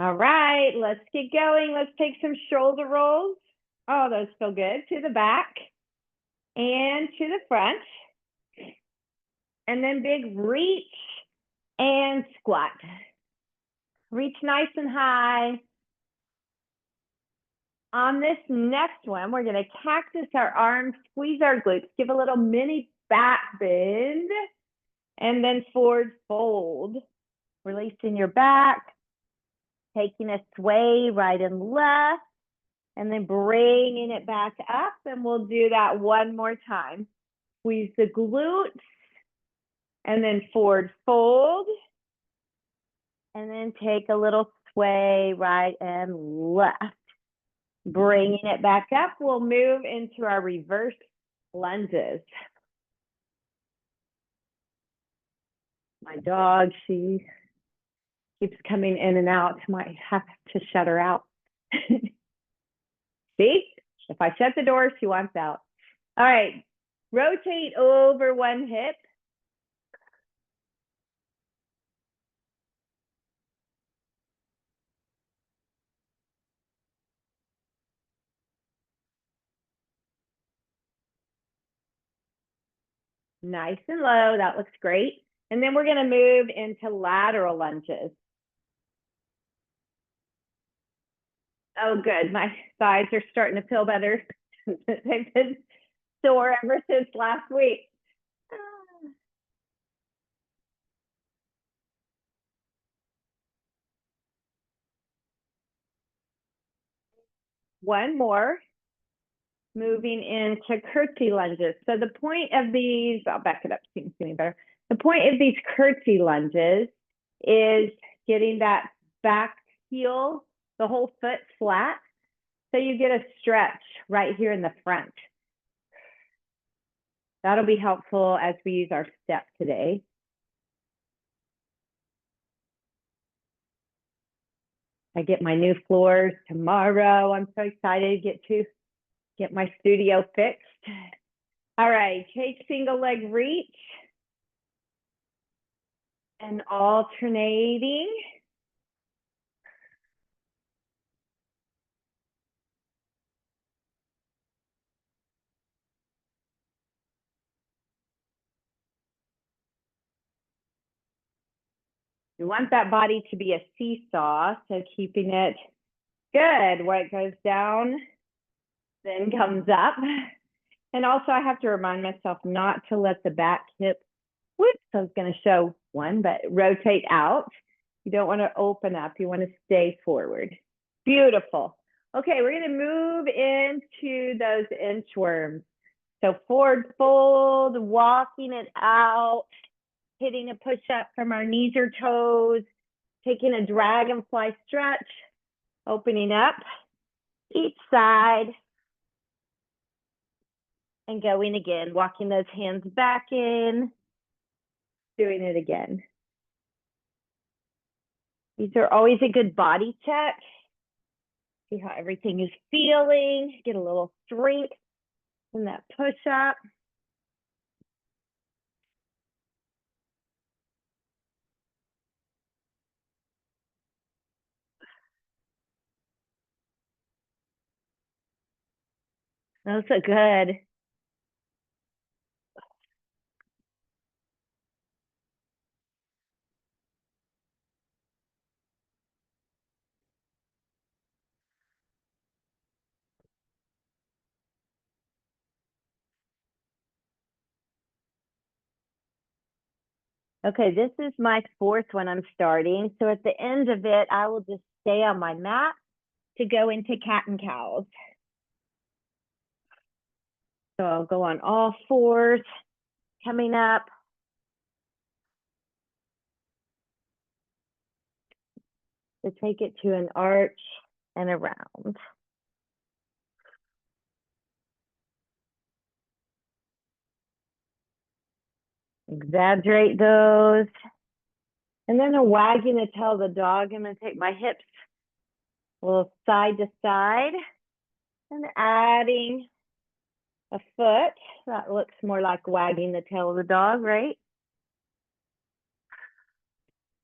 All right, let's get going. Let's take some shoulder rolls. Oh, those feel good. To the back and to the front. And then big reach and squat. Reach nice and high. On this next one, we're going to cactus our arms, squeeze our glutes, give a little mini back bend, and then forward fold. Releasing your back, taking a sway right and left, and then bringing it back up. And we'll do that one more time. Squeeze the glutes, and then forward fold, and then take a little sway right and left. Bringing it back up, we'll move into our reverse lunges. My dog, she keeps coming in and out. Might have to shut her out. See, if I shut the door, she wants out. All right, rotate over one hip. Nice and low, that looks great. And then we're gonna move into lateral lunges. Oh, good, my thighs are starting to feel better. They've been sore ever since last week. One more. Moving into curtsy lunges. So the point of these, I'll back it up so you can see me better. The point of these curtsy lunges is getting that back heel, the whole foot flat. So you get a stretch right here in the front. That'll be helpful as we use our step today. I get my new floors tomorrow. I'm so excited to get my studio fixed. All right, take single leg reach and alternating. You want that body to be a seesaw, so keeping it good where it goes down, then comes up. And also I have to remind myself not to let the back hip, whoops, I was gonna show one, but rotate out. You don't wanna open up, you wanna stay forward. Beautiful. Okay, we're gonna move into those inchworms. So forward fold, walking it out, hitting a push up from our knees or toes, taking a dragonfly stretch, opening up each side, and going again, walking those hands back in, doing it again. These are always a good body check. See how everything is feeling, get a little strength in that push up. Those are good. Okay, this is my fourth one I'm starting. So at the end of it, I will just stay on my mat to go into cat and cows. So I'll go on all fours, coming up. So take it to an arch and around. Exaggerate those. And then a wagging the tail of the dog. I'm going to take my hips a little side to side and adding a foot. That looks more like wagging the tail of the dog, right?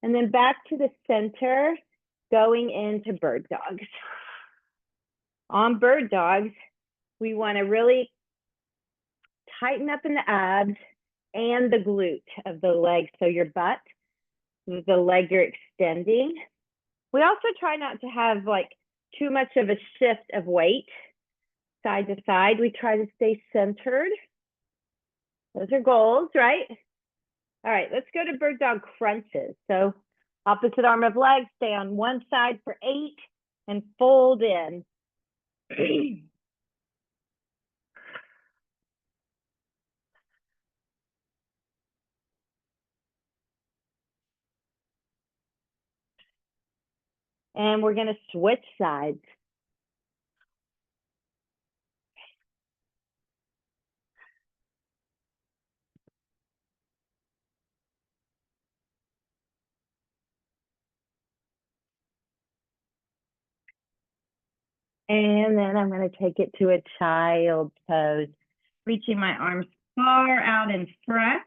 And then back to the center. going into bird dogs. On bird dogs, we want to really tighten up in the abs and the glute of the leg. So your butt, the leg you're extending. We also try not to have like too much of a shift of weight side to side. We try to stay centered. Those are goals, right? All right, let's go to bird dog crunches. So opposite arm of leg, stay on one side for 8 and fold in. And we're going to switch sides. And then I'm going to take it to a child pose, reaching my arms far out in front.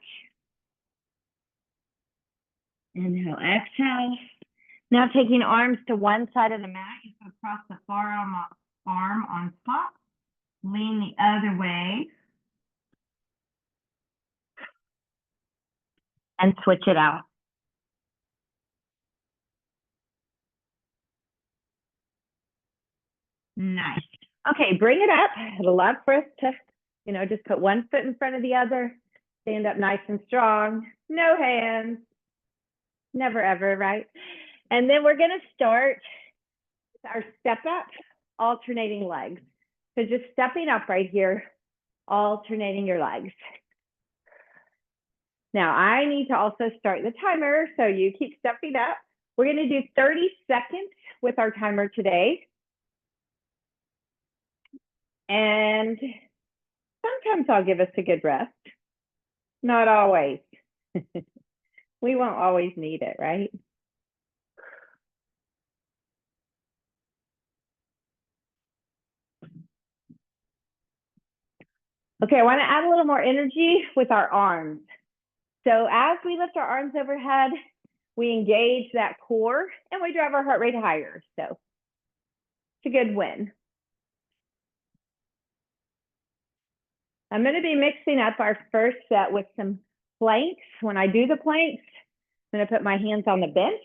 Inhale, exhale. Now taking arms to one side of the mat, you can cross the forearm on top, lean the other way, and switch it out. Nice. Okay, bring it up. I'd love for us to, just put one foot in front of the other, stand up nice and strong, no hands, never ever, right? And then we're gonna start our step up, alternating legs. So just stepping up right here, alternating your legs. Now I need to also start the timer, so you keep stepping up. We're gonna do 30 seconds with our timer today. And sometimes I'll give us a good rest. Not always. We won't always need it, right? Okay, I want to add a little more energy with our arms. So as we lift our arms overhead, we engage that core and we drive our heart rate higher. So it's a good win. I'm going to be mixing up our first set with some planks. When I do the planks, I'm going to put my hands on the bench.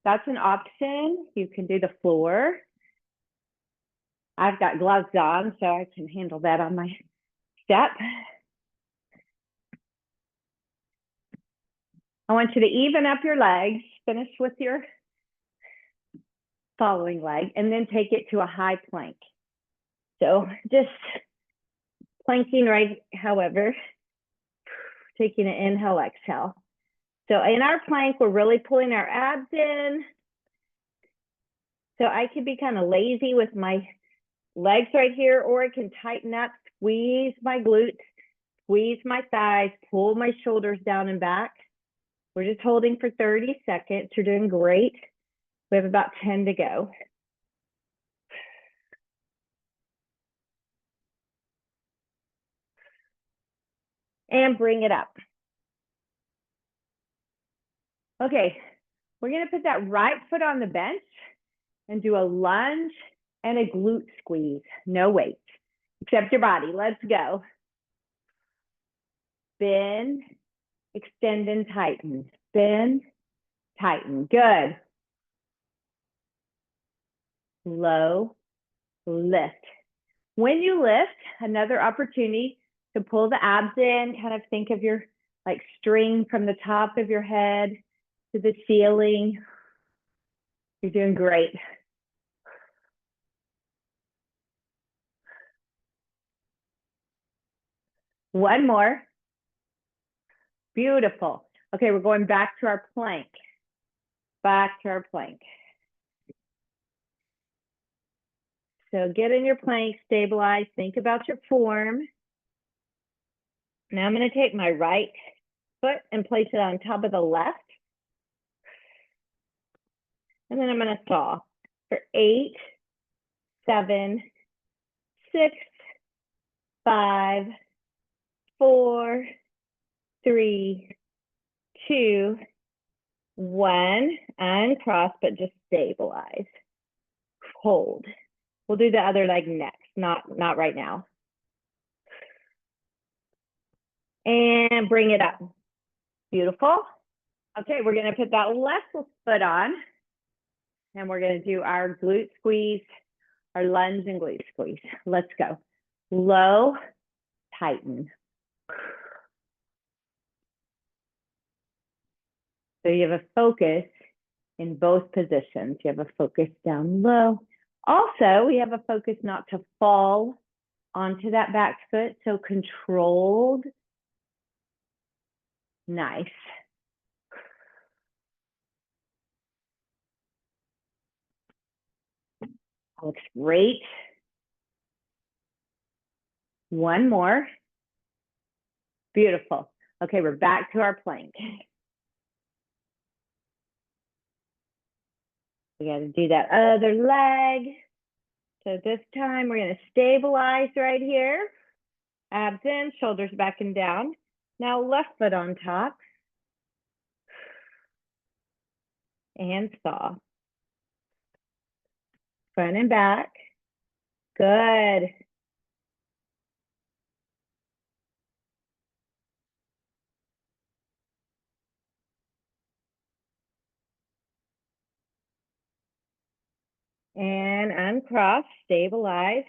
That's an option. You can do the floor. I've got gloves on, so I can handle that on my step. I want you to even up your legs, finish with your following leg, and then take it to a high plank. So just planking right, however, taking an inhale, exhale. So in our plank, we're really pulling our abs in. So I could be kind of lazy with my legs right here, or I can tighten up, squeeze my glutes, squeeze my thighs, pull my shoulders down and back. We're just holding for 30 seconds. You're doing great. We have about 10 to go. And bring it up. Okay, we're gonna put that right foot on the bench and do a lunge and a glute squeeze. No weight, except your body. Let's go. Bend, extend and tighten. Bend, tighten. Good. Low, lift. When you lift, another opportunity to pull the abs in, kind of think of your like string from the top of your head to the ceiling. You're doing great. One more. Beautiful. Okay, we're going back to our plank. Back to our plank. So get in your plank, stabilize, think about your form. Now I'm going to take my right foot and place it on top of the left. And then I'm going to saw for 8, 7, 6, 5, 4, 3, 2, One, uncross, but just stabilize. Hold. We'll do the other leg next, not right now. And bring it up. Beautiful. Okay, we're gonna put that left foot on and we're gonna do our glute squeeze, our lunge and glute squeeze. Let's go. Low, tighten. So you have a focus in both positions. You have a focus down low. Also, we have a focus not to fall onto that back foot. So controlled. Nice. Looks great. One more. Beautiful. Okay, we're back to our plank. We got to do that other leg. So this time we're going to stabilize right here. Abs in, shoulders back and down. Now left foot on top. And saw. Front and back. Good. And uncross, stabilize.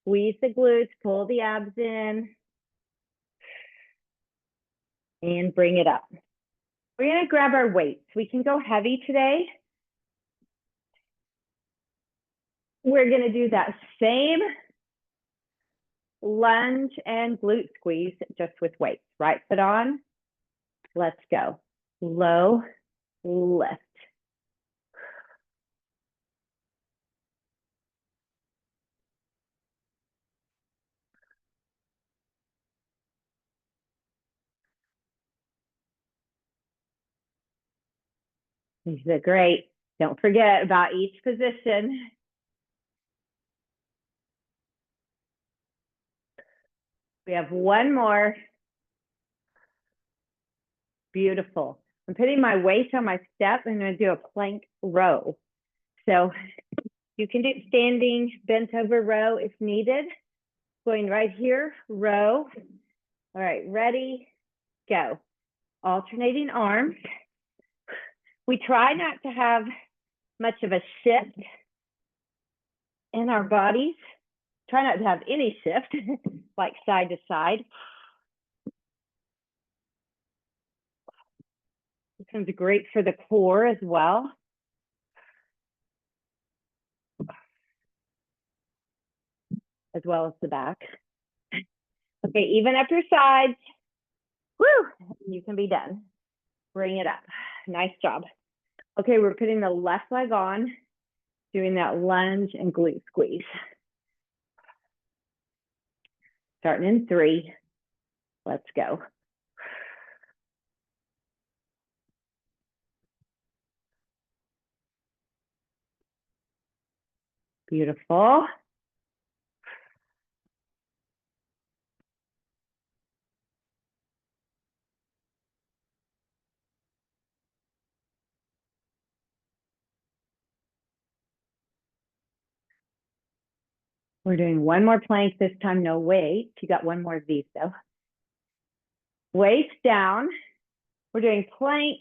Squeeze the glutes, pull the abs in. And bring it up. We're going to grab our weights. We can go heavy today. We're going to do that same lunge and glute squeeze just with weights. Right foot on. Let's go. Low, lift. These are great. Don't forget about each position. We have one more. Beautiful. I'm putting my weight on my step. I'm going to do a plank row. So you can do standing bent over row if needed. Going right here, row. All right, ready, go. Alternating arms. We try not to have much of a shift in our bodies. Try not to have any shift, like side to side. This one's great for the core as well. As well as the back. Okay, even up your sides. Woo, you can be done. Bring it up. Nice job. Okay, we're putting the left leg on, doing that lunge and glute squeeze. Starting in 3. Let's go. Beautiful. We're doing one more plank, this time no weight. You got one more of these though. Waist down. We're doing plank,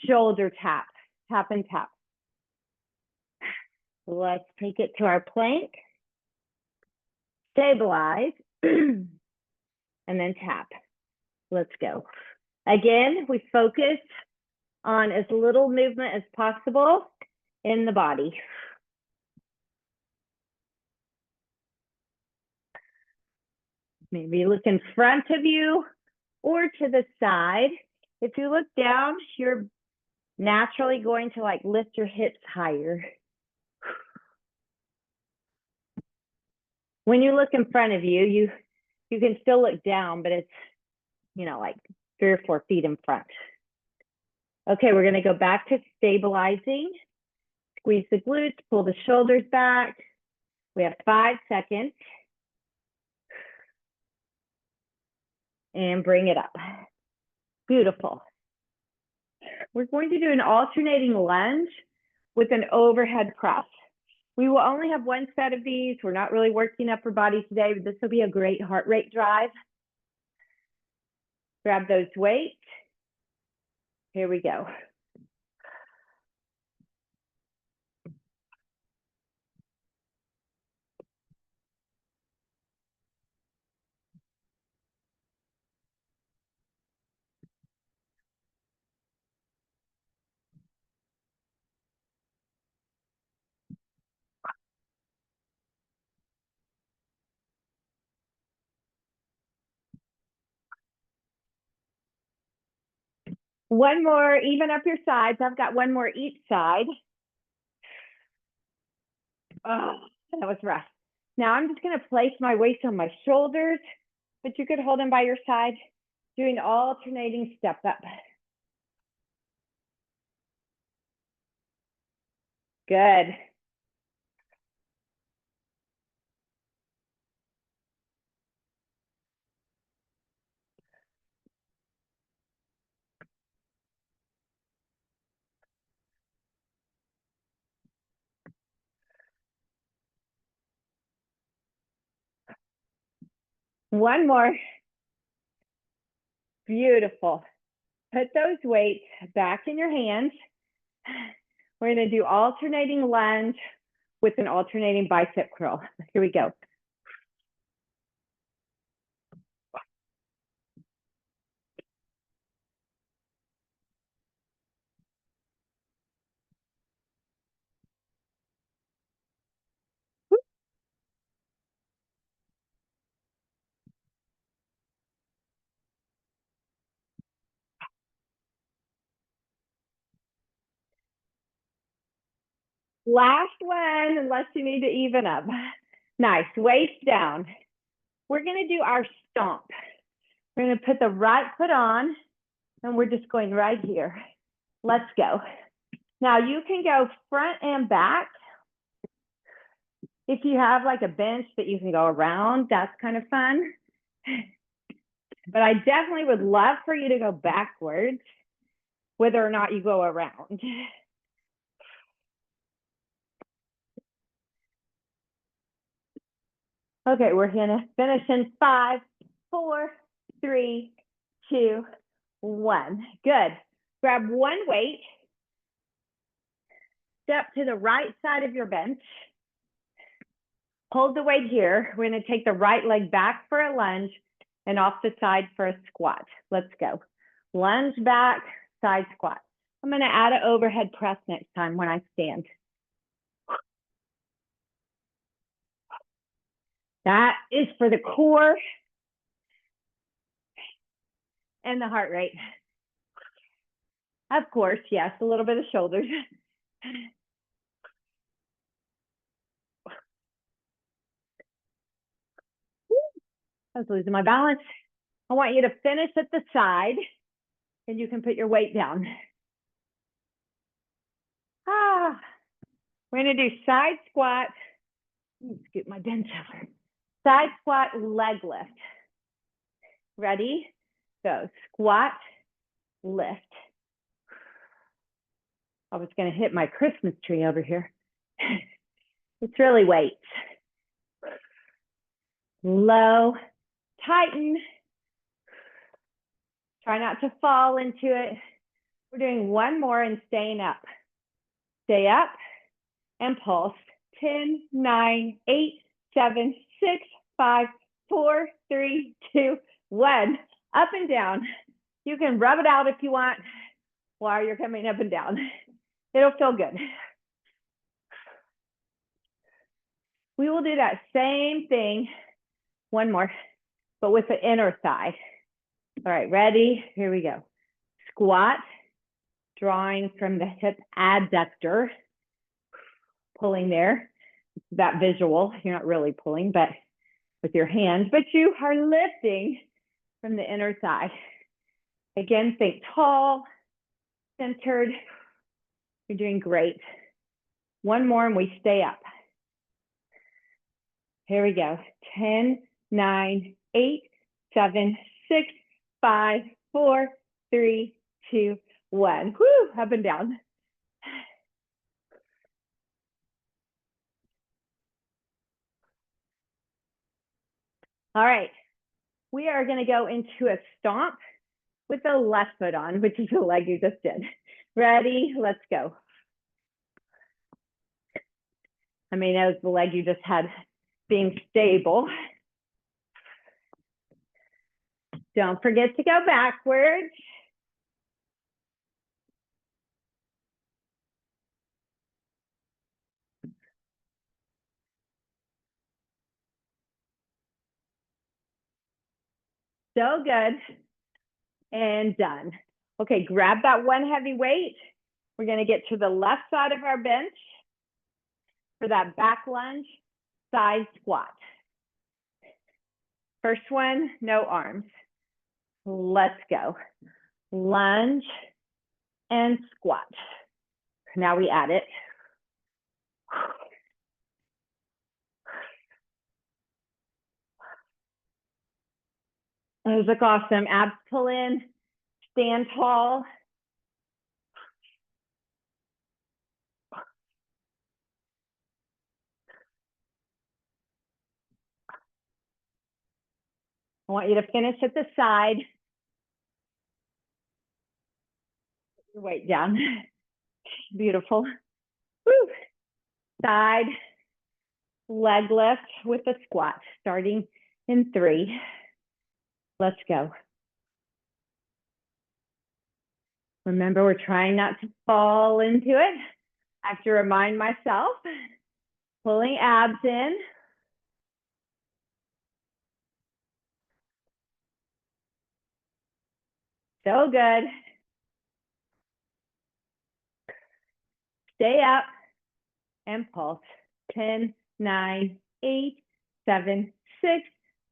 shoulder tap, tap and tap. Let's take it to our plank. Stabilize, and then tap. Let's go. Again, we focus on as little movement as possible in the body. Maybe look in front of you or to the side. If you look down, you're naturally going to like lift your hips higher. When you look in front of you, you can still look down, but it's, like 3 or 4 feet in front. Okay, we're gonna go back to stabilizing. Squeeze the glutes, pull the shoulders back. We have 5 seconds. And bring it up. Beautiful. We're going to do an alternating lunge with an overhead press. We will only have one set of these. We're not really working upper body today, but this will be a great heart rate drive. Grab those weights. Here we go. One more, even up your sides. I've got one more each side. Oh, that was rough. Now I'm just gonna place my weights on my shoulders, but you could hold them by your side, doing alternating step up. Good. One more. Beautiful. Put those weights back in your hands. We're going to do alternating lunge with an alternating bicep curl. Here we go. Last one, unless you need to even up. Nice, waist down. We're going to do our stomp. We're going to put the right foot on, and we're just going right here. Let's go. Now you can go front and back. If you have like a bench that you can go around, that's kind of fun. But I definitely would love for you to go backwards, whether or not you go around. Okay, we're gonna finish in 5, 4, 3, 2, 1. Good. Grab one weight. Step to the right side of your bench. Hold the weight here. We're gonna take the right leg back for a lunge and off the side for a squat. Let's go. Lunge back, side squat. I'm gonna add an overhead press next time when I stand. That is for the core and the heart rate. Of course, yes, a little bit of shoulders. I was losing my balance. I want you to finish at the side and you can put your weight down. We're gonna do side squat. Let me scoot my bench over. Side squat, leg lift. Ready? Go, squat, lift. I was gonna hit my Christmas tree over here. It's really weights. Low, tighten. Try not to fall into it. We're doing one more and staying up. Stay up and pulse. 10, 9, 8, 7, 6, 5, 4, 3, 2, 1. Up and down. You can rub it out if you want while you're coming up and down. It'll feel good. We will do that same thing, one more, but with the inner thigh. All right, ready? Here we go. Squat, drawing from the hip adductor, pulling there. That visual, you're not really pulling, but with your hands, but you are lifting from the inner thigh. Again, think tall, centered. You're doing great. One more and we stay up. Here we go. 10, 9, 8, 7, 6, 5, 4, 3, 2, 1. Whoo, up and down. All right, we are going to go into a stomp with the left foot on, which is the leg you just did. Ready? Let's go. I mean, that was the leg you just had being stable. Don't forget to go backwards. So good. And done. Okay, grab that one heavy weight. We're going to get to the left side of our bench for that back lunge, side squat. First one, no arms. Let's go. Lunge and squat. Now we add it. Those look awesome. Abs pull in, stand tall. I want you to finish at the side. Put your weight down. Beautiful. Woo. Side leg lift with a squat, starting in 3. Let's go. Remember, we're trying not to fall into it. I have to remind myself, pulling abs in. So good. Stay up and pulse. 10, 9, 8, 7, 6,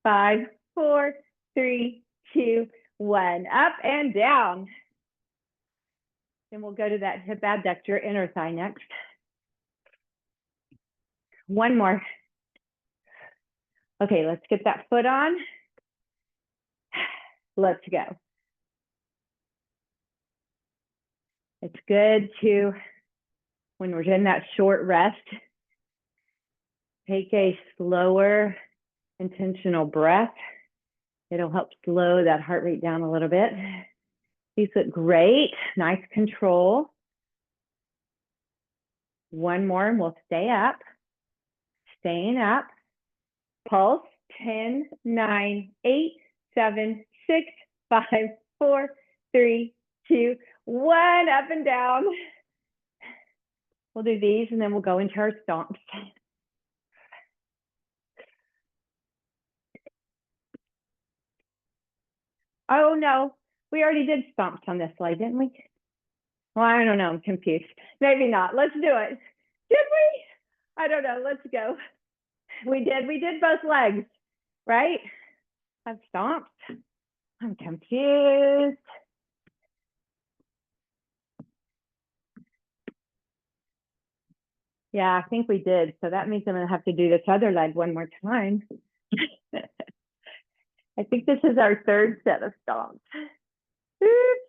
5, 4, 3, 2, 1. Up and down. Then we'll go to that hip abductor inner thigh next. One more. Okay, let's get that foot on. Let's go. It's good to, when we're in that short rest, take a slower, intentional breath. It'll help slow that heart rate down a little bit. These look great. Nice control. One more and we'll stay up. Staying up. Pulse. 10, 9, 8, 7, 6, 5, 4, 3, 2, 1. Up and down. We'll do these and then we'll go into our stomps. Oh no, we already did stomps on this leg, didn't we? Well, I don't know, I'm confused. Maybe not. Let's do it. Did we? I don't know. Let's go. We did both legs, right? I've stomped. I'm confused. Yeah, I think we did. So that means I'm gonna have to do this other leg one more time. I think this is our third set of stomps. Oops.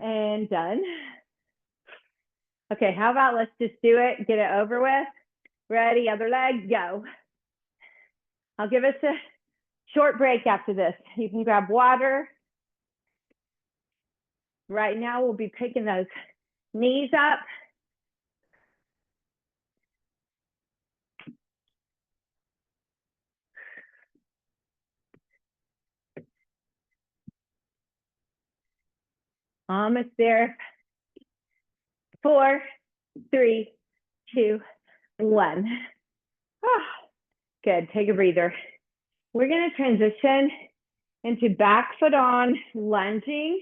And done. Okay, how about let's just do it, get it over with. Ready, other leg, go. I'll give us a short break after this. You can grab water. Right now, we'll be picking those knees up. Almost there. 4, 3, 2, 1. Ah, good, take a breather. We're gonna transition into back foot on lunging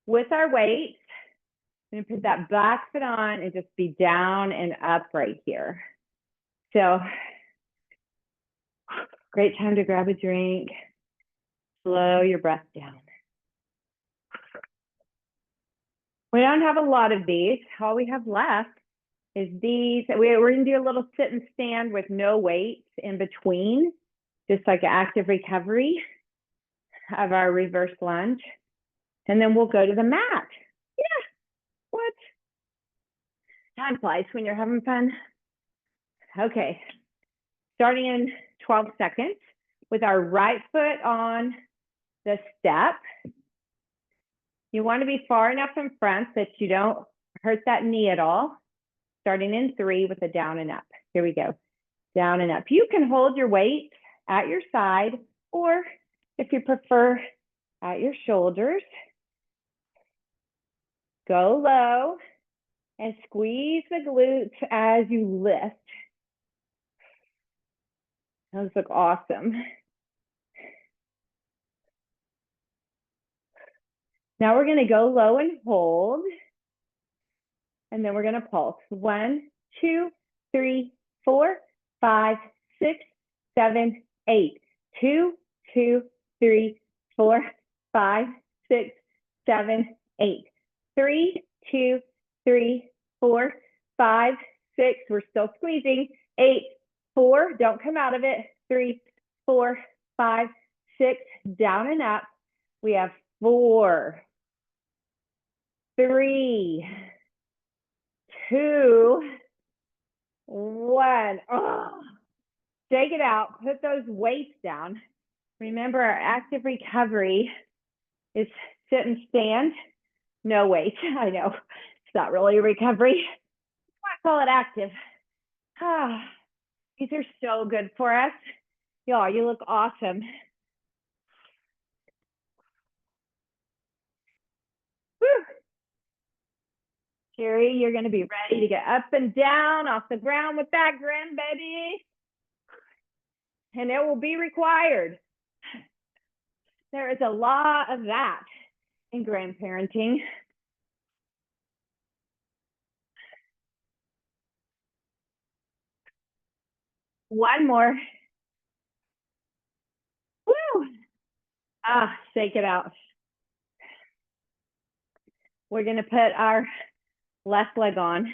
with our weights. I'm gonna put that back foot on and just be down and up right here. So, great time to grab a drink. Slow your breath down. We don't have a lot of these. All we have left is these. We're gonna do a little sit and stand with no weights in between. just like an active recovery of our reverse lunge. And then we'll go to the mat. Yeah, what? Time flies when you're having fun. Okay, starting in 12 seconds with our right foot on the step. You want to be far enough in front that you don't hurt that knee at all. Starting in 3 with a down and up. Here we go. Down and up. You can hold your weight at your side, or if you prefer, at your shoulders. Go low and squeeze the glutes as you lift. Those look awesome. Now we're going to go low and hold. And then we're going to pulse. 1, 2, 3, 4, 5, 6, 7, 8. 2, 2, 3, 4, 5, 6, 7, 8. 3, 2, 3, 4, 5, 6. We're still squeezing. 8, 4. Don't come out of it. 3, 4, 5, 6. Down and up. We have 4, 3, 2, 1. Oh, shake it out. Put those weights down. Remember, our active recovery is sit and stand. No weight. I know it's not really a recovery. I call it active. Ah, these are so good for us. Y'all, you look awesome. Woo. Sherry, you're going to be ready to get up and down off the ground with that grandbaby. And it will be required. There is a lot of that in grandparenting. One more. Woo! Ah, shake it out. We're going to put our left leg on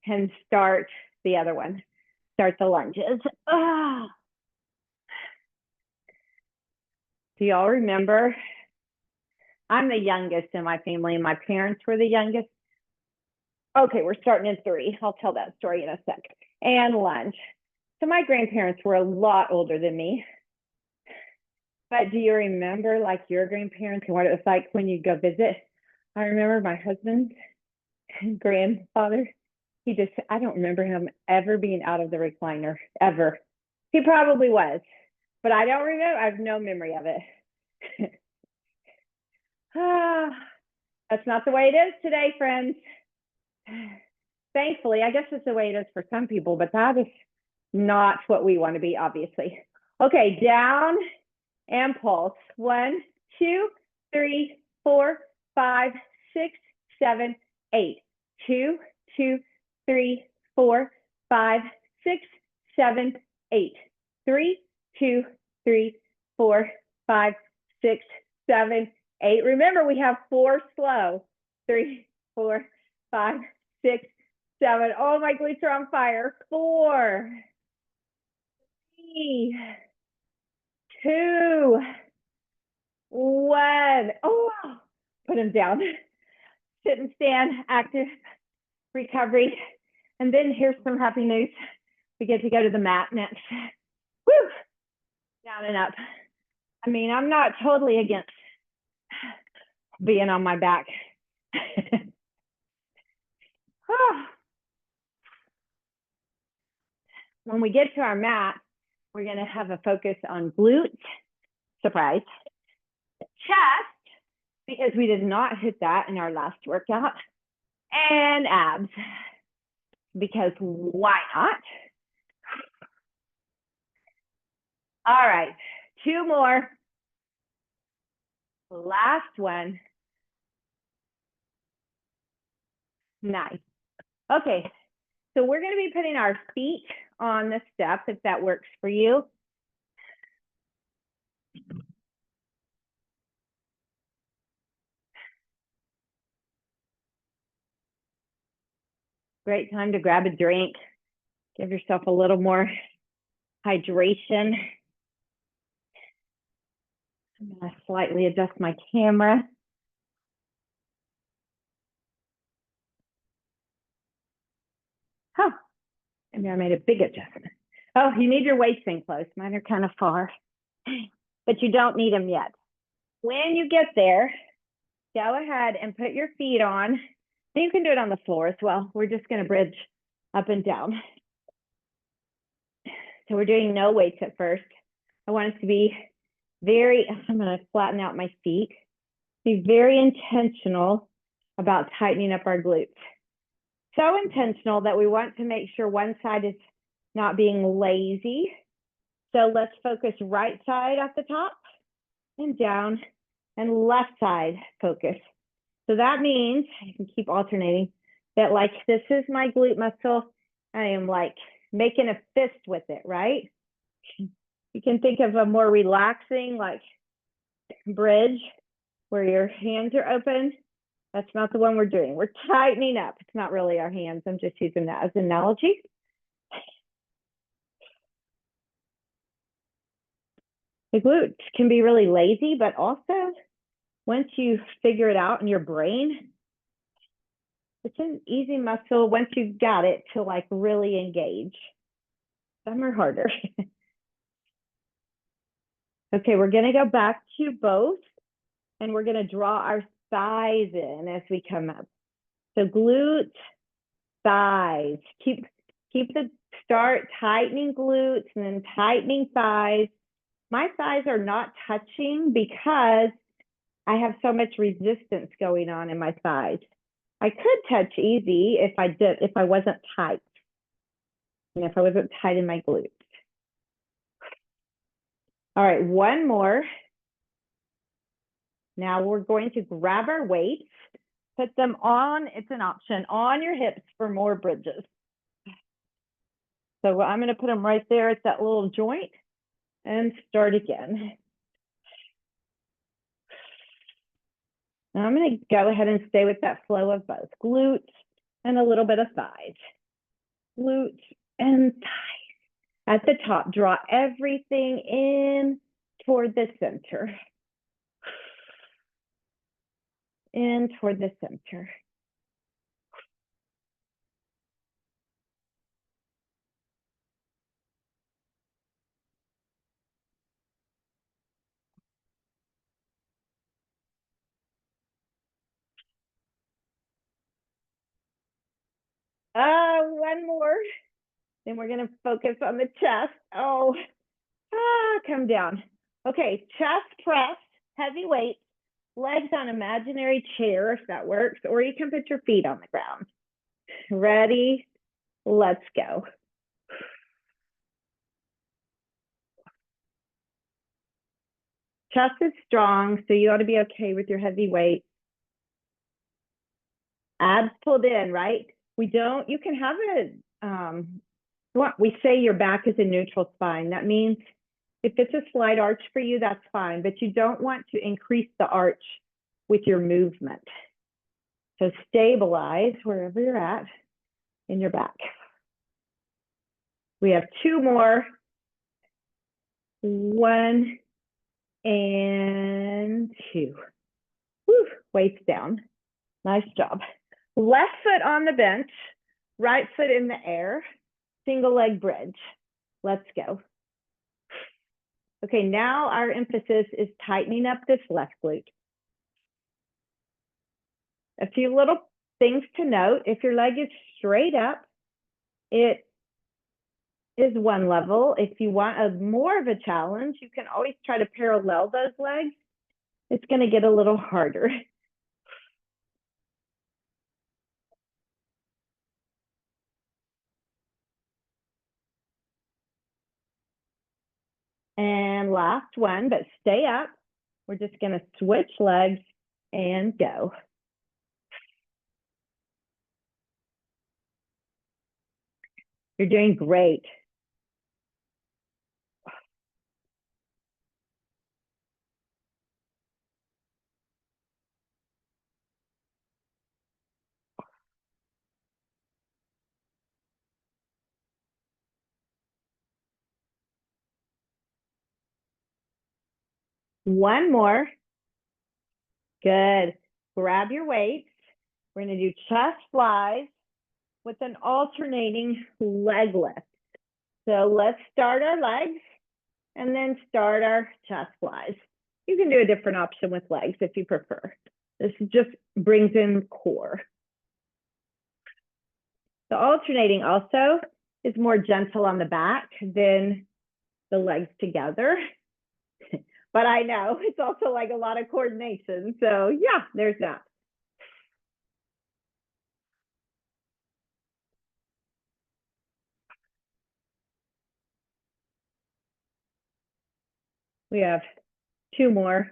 and start the other one. Start the lunges. Ah. Do y'all remember? I'm the youngest in my family, and my parents were the youngest. Okay, we're starting in 3. I'll tell that story in a sec. And lunge. So my grandparents were a lot older than me. But do you remember like your grandparents and what it was like when you go visit? I remember my husband's grandfather. I don't remember him ever being out of the recliner, ever. He probably was, but I don't remember. I have no memory of it. That's not the way it is today, friends. Thankfully, I guess it's the way it is for some people, but that is not what we want to be, obviously. Okay, down and pulse. 1, 2, 3, 4, 5, 6, 7, 8. 2, 2, 3, 4, 5, 6, 7, 8. 3, 2, 3, 4, 5, 6, 7, 8. Remember, we have 4 slow. 3, 4, 5, 6, 7. Oh, my glutes are on fire. 4, 3, 2, 1. Oh, put them down. Sit and stand, active recovery. And then here's some happy news. We get to go to the mat next. Woo! Down and up. I mean, I'm not totally against being on my back. When we get to our mat, we're going to have a focus on glutes, surprise, chest, because we did not hit that in our last workout, and abs, because why not? All right, 2 more. Last one. Nice. Okay, so we're going to be putting our feet on the step if that works for you. Great time to grab a drink. Give yourself a little more hydration. I'm gonna slightly adjust my camera. Oh, maybe I made a big adjustment. Oh, you need your weights in close. Mine are kind of far, but you don't need them yet. When you get there, go ahead and put your feet on. You can do it on the floor as well. We're just going to bridge up and down. So we're doing no weights at first. I want us to be I'm going to flatten out my feet. Be very intentional about tightening up our glutes. So intentional that we want to make sure one side is not being lazy. So let's focus right side at the top and down, and left side focus. So that means I can keep alternating that, like, this is my glute muscle. I am like making a fist with it, right? You can think of a more relaxing, like, bridge where your hands are open. That's not the one we're doing. We're tightening up. It's not really our hands. I'm just using that as an analogy. The glutes can be really lazy, but also once you figure it out in your brain, it's an easy muscle once you got it to like really engage. Some are harder. Okay, we're gonna go back to both and we're gonna draw our thighs in as we come up. So glutes, thighs, keep the start tightening glutes and then tightening thighs. My thighs are not touching because I have so much resistance going on in my thighs. I could touch easy if I wasn't tight. And if I wasn't tight in my glutes. All right, one more. Now we're going to grab our weights, put them on, it's an option, on your hips for more bridges. So I'm gonna put them right there at that little joint and start again. Now I'm gonna go ahead and stay with that flow of both glutes and a little bit of thighs. Glutes and thighs. At the top, draw everything in toward the center. In toward the center. One more. Then we're gonna focus on the chest. Oh, come down. Okay, chest press, heavy weight, legs on imaginary chair if that works, or you can put your feet on the ground. Ready? Let's go. Chest is strong, so you ought to be okay with your heavy weight. Abs pulled in, right? You can have we say your back is a neutral spine. That means if it's a slight arch for you, that's fine, but you don't want to increase the arch with your movement. So stabilize wherever you're at in your back. We have two more. 1 and 2. Whew, weights down. Nice job. Left foot on the bench, right foot in the air, single leg bridge. Let's go. Okay, now our emphasis is tightening up this left glute. A few little things to note. If your leg is straight up, it is one level. If you want more of a challenge, you can always try to parallel those legs. It's going to get a little harder. And last one, but stay up. We're just going to switch legs and go. You're doing great. One more. Good. Grab your weights. We're going to do chest flies with an alternating leg lift. So let's start our legs and then start our chest flies. You can do a different option with legs if you prefer. This just brings in core. The alternating also is more gentle on the back than the legs together. But I know it's also like a lot of coordination. So yeah, there's that. We have two more.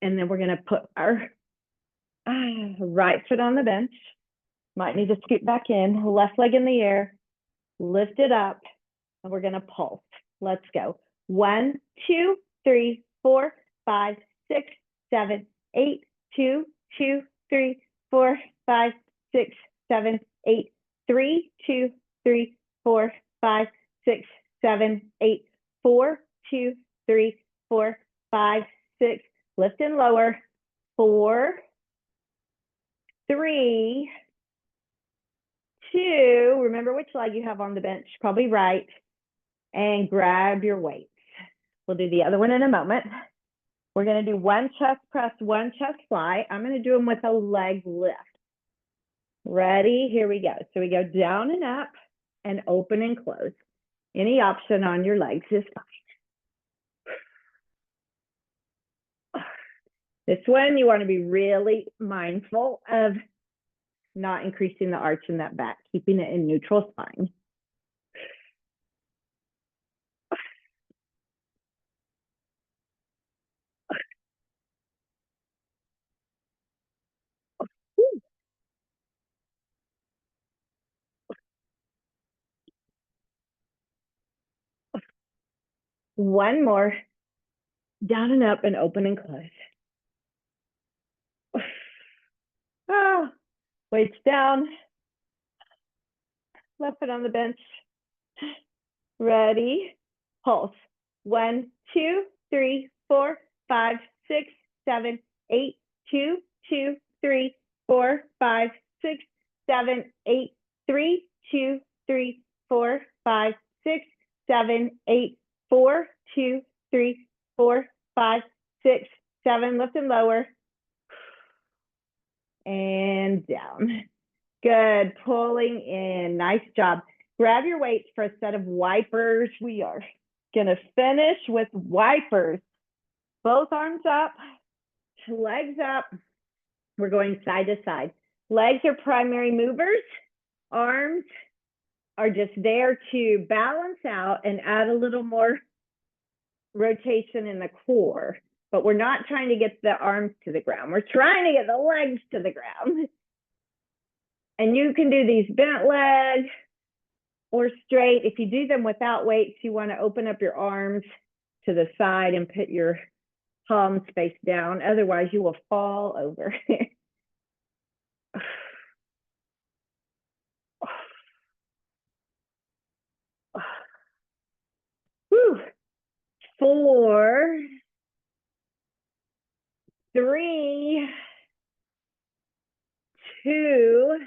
And then we're going to put our right foot on the bench. Might need to scoot back in. Left leg in the air. Lift it up. And we're going to pulse. Let's go. 1, 2, 3, 4, 5, 6, 7, 8, 2, 2, 3, 4, 5, 6, 7, 8, 3, 2, 3, 4, 5, 6, 7, 8, 4, 2, 3, 4, 5, 6. Lift and lower. 4, 3, 2. Remember which leg you have on the bench, probably right. And grab your weights. We'll do the other one in a moment. We're going to do one chest press, one chest fly. I'm going to do them with a leg lift. Ready? Here we go. So we go down and up and open and close. Any option on your legs is fine. This one, you want to be really mindful of not increasing the arch in that back, keeping it in neutral spine. One more. Down and up and open and close. Ah, weights down. Left foot on the bench. Ready? Pulse. 1, 2, 3, 4, 5, 6, 7, 8, 2, 2, 3, 4, 5, 6, 7, 8, 3, 2, 3, 4, 5, 6, 7, 8, 4, 2, 3, 4, 5, 6, 7. Lift and lower. And down. Good. Pulling in. Nice job. Grab your weights for a set of wipers. We are going to finish with wipers. Both arms up, legs up. We're going side to side. Legs are primary movers. Arms are just there to balance out and add a little more rotation in the core. But we're not trying to get the arms to the ground. We're trying to get the legs to the ground. And you can do these bent legs or straight. If you do them without weights, you want to open up your arms to the side and put your palms face down. Otherwise, you will fall over. Whew. 4, 3, 2,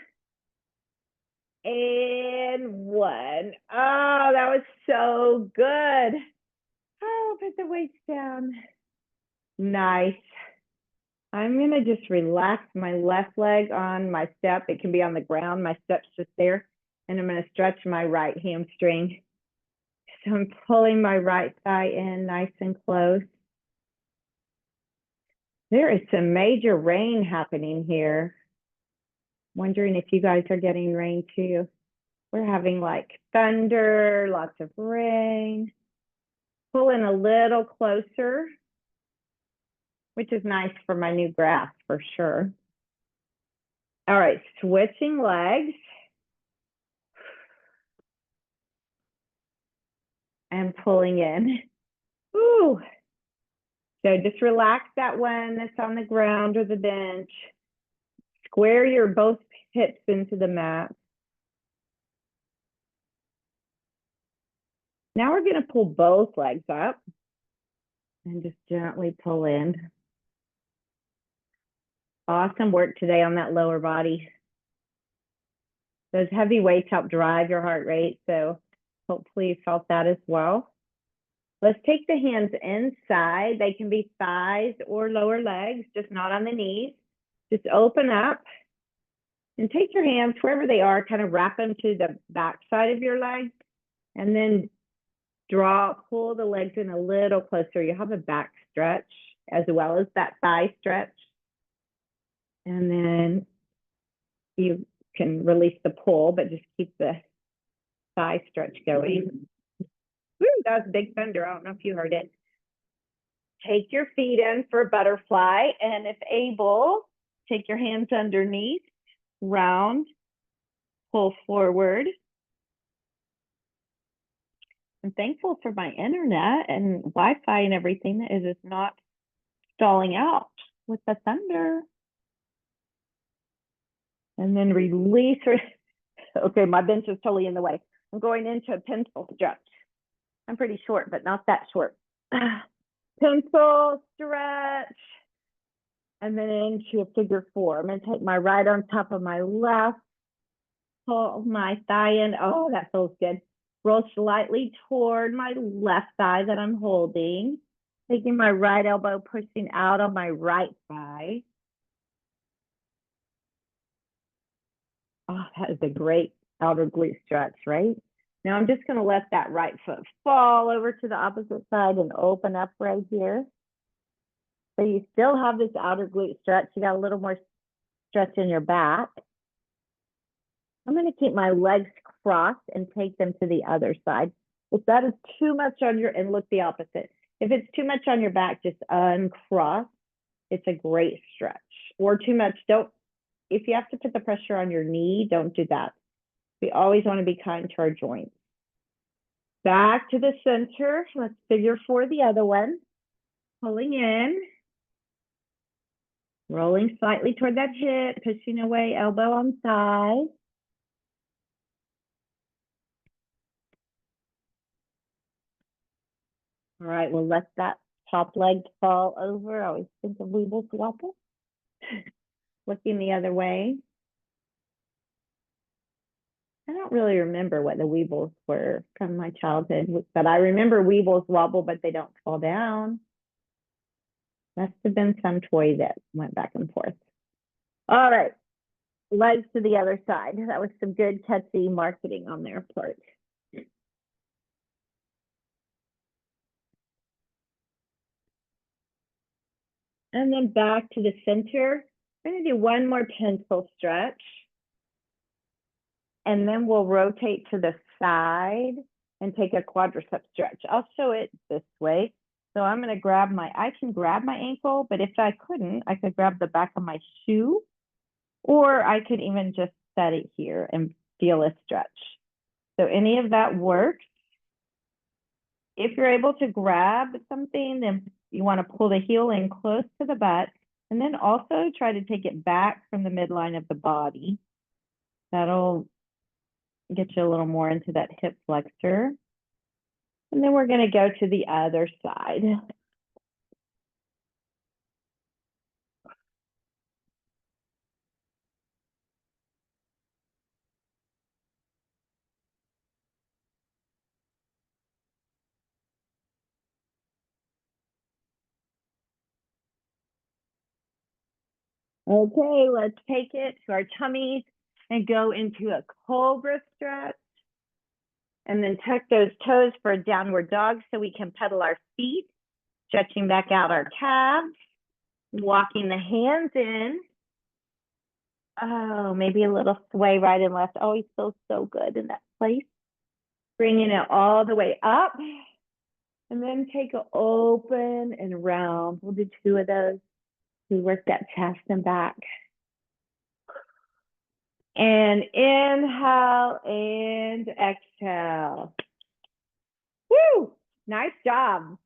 and 1. Oh, that was so good. Oh, put the weights down. Nice. I'm going to just relax my left leg on my step. It can be on the ground. My step's just there. And I'm going to stretch my right hamstring. So I'm pulling my right thigh in nice and close. There is some major rain happening here. Wondering if you guys are getting rain too. We're having like thunder, lots of rain. Pull in a little closer, which is nice for my new grass for sure. All right, switching legs. And pulling in. Ooh. So just relax that one that's on the ground or the bench. Square your both hips into the mat. Now we're gonna pull both legs up and just gently pull in. Awesome work today on that lower body. Those heavy weights help drive your heart rate, so hopefully you felt that as well. Let's take the hands inside. They can be thighs or lower legs, just not on the knees. Just open up and take your hands wherever they are, kind of wrap them to the back side of your legs, and then pull the legs in a little closer. You have a back stretch as well as that thigh stretch. And then you can release the pull, but just keep the thigh stretch going. Woo, that was a big thunder. I don't know if you heard it. Take your feet in for a butterfly, and if able, take your hands underneath, round, pull forward. I'm thankful for my internet and Wi-Fi and everything that is just not stalling out with the thunder. And then release. Okay, my bench is totally in the way. I'm going into a pencil stretch. I'm pretty short, but not that short. Pencil stretch. And then into a figure four. I'm going to take my right on top of my left. Pull my thigh in. Oh, that feels good. Roll slightly toward my left thigh that I'm holding. Taking my right elbow, pushing out on my right thigh. Oh, that is a great outer glute stretch, right? Now I'm just going to let that right foot fall over to the opposite side and open up right here. So you still have this outer glute stretch. You got a little more stretch in your back. I'm going to keep my legs crossed and take them to the other side. If that is too much on your, and look the opposite. If it's too much on your back, just uncross. It's a great stretch. Or too much, if you have to put the pressure on your knee, don't do that. We always want to be kind to our joints. Back to the center. Let's figure four the other one. Pulling in. Rolling slightly toward that hip, pushing away, elbow on thigh. All right, we'll let that top leg fall over. I always think of Weeble Wobble. Looking the other way. I don't really remember what the Weebles were from my childhood, but I remember Weebles wobble, but they don't fall down. Must have been some toy that went back and forth. All right, legs to the other side. That was some good catchy marketing on their part. And then back to the center. We're going to do one more pencil stretch. And then we'll rotate to the side and take a quadricep stretch. I'll show it this way. So I'm going to I can grab my ankle, but if I couldn't, I could grab the back of my shoe, or I could even just set it here and feel a stretch. So any of that works. If you're able to grab something, then you want to pull the heel in close to the butt, and then also try to take it back from the midline of the body. That'll get you a little more into that hip flexor. And then we're going to go to the other side. Okay, let's take it to our tummies and go into a cobra stretch. And then tuck those toes for a downward dog so we can pedal our feet, stretching back out our calves, walking the hands in. Oh, maybe a little sway right and left. Always feels so good in that place. Bringing it all the way up. And then take an open and round. We'll do two of those. We work that chest and back. And inhale and exhale. Woo! Nice job.